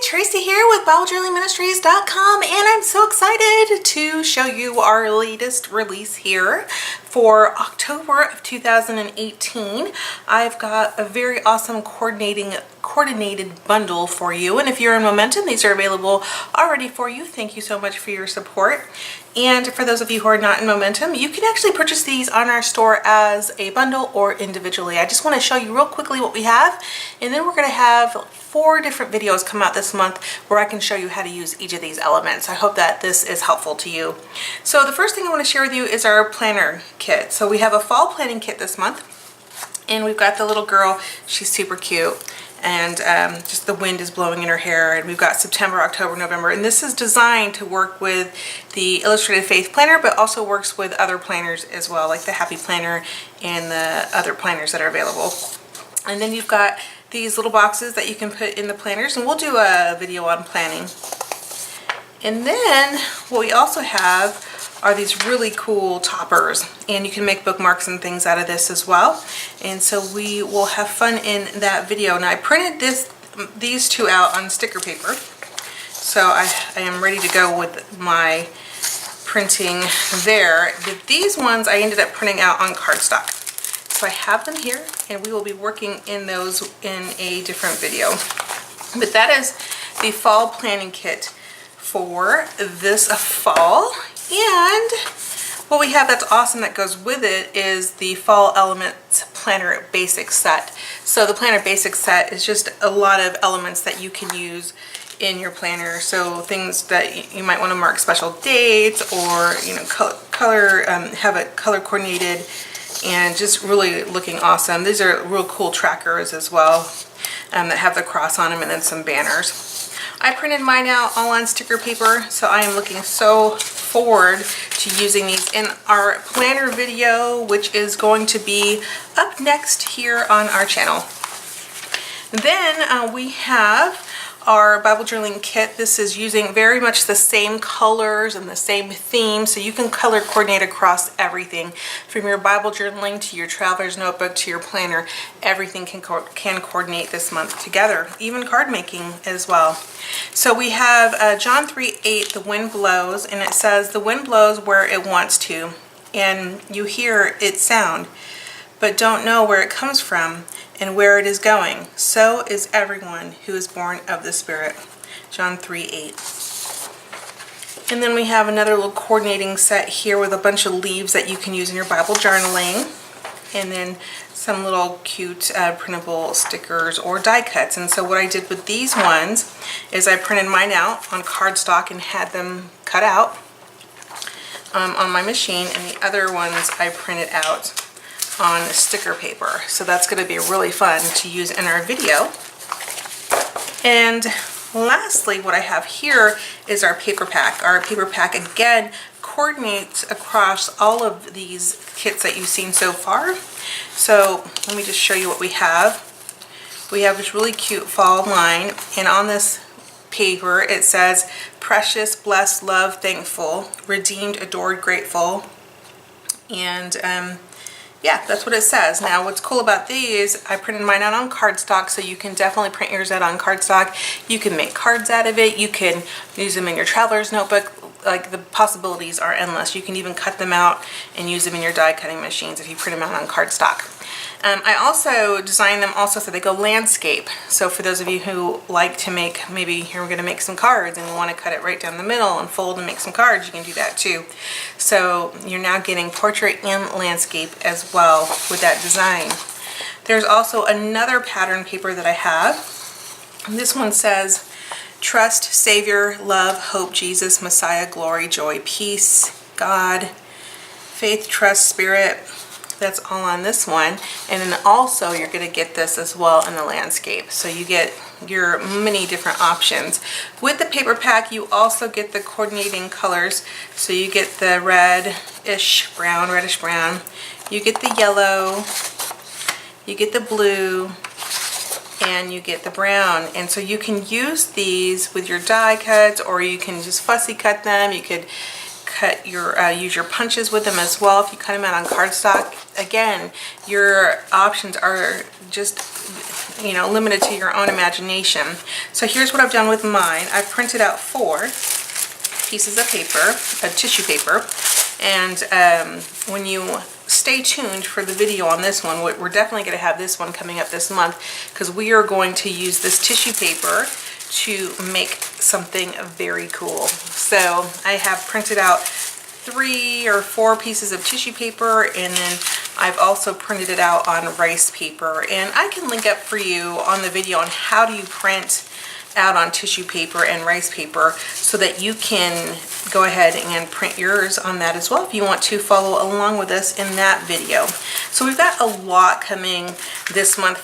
Tracy here with BibleJournalingMinistries.com, and I'm so excited to show you our latest release here for October of 2018. I've got a very awesome coordinated bundle for you, and if you're in Momentum, these are available already for you. Thank you so much for your support. And for those of you who are not in Momentum, you can actually purchase these on our store as a bundle or individually. I just want to show you real quickly what we have, and then we're going to have 4 different videos come out this month where I can show you how to use each of these elements. I hope that this is helpful to you. So the first thing I want to share with you is our planner kit. So we have a fall planning kit this month, and we've got the little girl. She's super cute, and just the wind is blowing in her hair, and we've got September, October, November, and this is designed to work with the Illustrated Faith Planner, but also works with other planners as well, like the Happy Planner and the other planners that are available. And then you've got these little boxes that you can put in the planners, and we'll do a video on planning. And then what we also have are these really cool toppers, and you can make bookmarks and things out of this as well. And so we will have fun in that video. Now I printed these 2 out on sticker paper, so I am ready to go with my printing there. But these ones I ended up printing out on cardstock. So I have them here, and we will be working in those in a different video. But that is the fall planning kit for this fall. And what we have that's awesome that goes with it is the Fall Elements Planner Basic Set. So the Planner Basic Set is just a lot of elements that you can use in your planner. So things that you might want to mark special dates, or have it color coordinated, and just really looking awesome. These are real cool trackers as well, that have the cross on them, and then some banners. I printed mine out all on sticker paper, so I am looking so forward to using these in our planner video, which is going to be up next here on our channel. Then we have our Bible journaling kit. This is using very much the same colors and the same theme, so you can color coordinate across everything, from your Bible journaling to your traveler's notebook to your planner. Everything can coordinate this month together, even card making as well. So we have John 3:8, the wind blows, and it says the wind blows where it wants to, and you hear its sound, but don't know where it comes from and where it is going. So is everyone who is born of the Spirit. John 3:8. And then we have another little coordinating set here with a bunch of leaves that you can use in your Bible journaling. And then some little cute printable stickers or die cuts. And so what I did with these ones is I printed mine out on cardstock and had them cut out on my machine, and the other ones I printed out on sticker paper. So that's going to be really fun to use in our video. And lastly, what I have here is our paper pack. Our paper pack again coordinates across all of these kits that you've seen so far. So let me just show you what we have. We have this really cute fall line, and on this paper it says precious, blessed, loved, thankful, redeemed, adored, grateful. And yeah, that's what it says. Now what's cool about these, I printed mine out on cardstock, so you can definitely print yours out on cardstock. You can make cards out of it. You can use them in your traveler's notebook. Like, the possibilities are endless. You can even cut them out and use them in your die cutting machines if you print them out on cardstock. I also designed them also so they go landscape. So for those of you who like to make, maybe you're going to make some cards and you want to cut it right down the middle and fold and make some cards, you can do that too. So you're now getting portrait and landscape as well with that design. There's also another pattern paper that I have. This one says trust, Savior, love, hope, Jesus, Messiah, glory, joy, peace, God, faith, trust, Spirit. That's all on this one. And then also you're going to get this as well in the landscape. So you get your many different options. With the paper pack, you also get the coordinating colors. So you get the reddish brown, reddish brown. You get the yellow. You get the blue. And you get the brown. And so you can use these with your die cuts, or you can just fussy cut them. You could use your punches with them as well if you cut them out on cardstock. Again, your options are just you know, limited to your own imagination. So here's what I've done with mine. I've printed out 4 pieces of paper, tissue paper, and when you stay tuned for the video on this one, we're definitely going to have this one coming up this month, because we are going to use this tissue paper to make something very cool. So I have printed out 3 or 4 pieces of tissue paper, and then I've also printed it out on rice paper, and I can link up for you on the video on how do you print out on tissue paper and rice paper, so that you can go ahead and print yours on that as well if you want to follow along with us in that video. So we've got a lot coming this month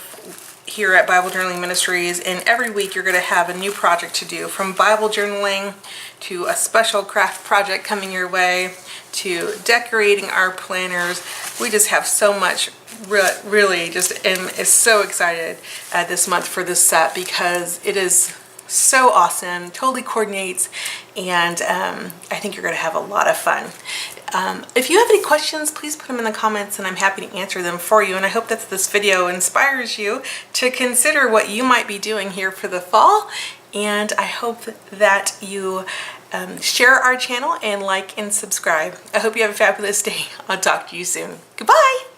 here at Bible Journaling Ministries, and every week you're going to have a new project to do, from Bible journaling to a special craft project coming your way to decorating our planners. We just have so much, really just am so excited this month for this set, because it is so awesome, totally coordinates, and I think you're going to have a lot of fun. If you have any questions, please put them in the comments, and I'm happy to answer them for you. And I hope that this video inspires you to consider what you might be doing here for the fall. And I hope that you share our channel and like and subscribe. I hope you have a fabulous day. I'll talk to you soon. Goodbye.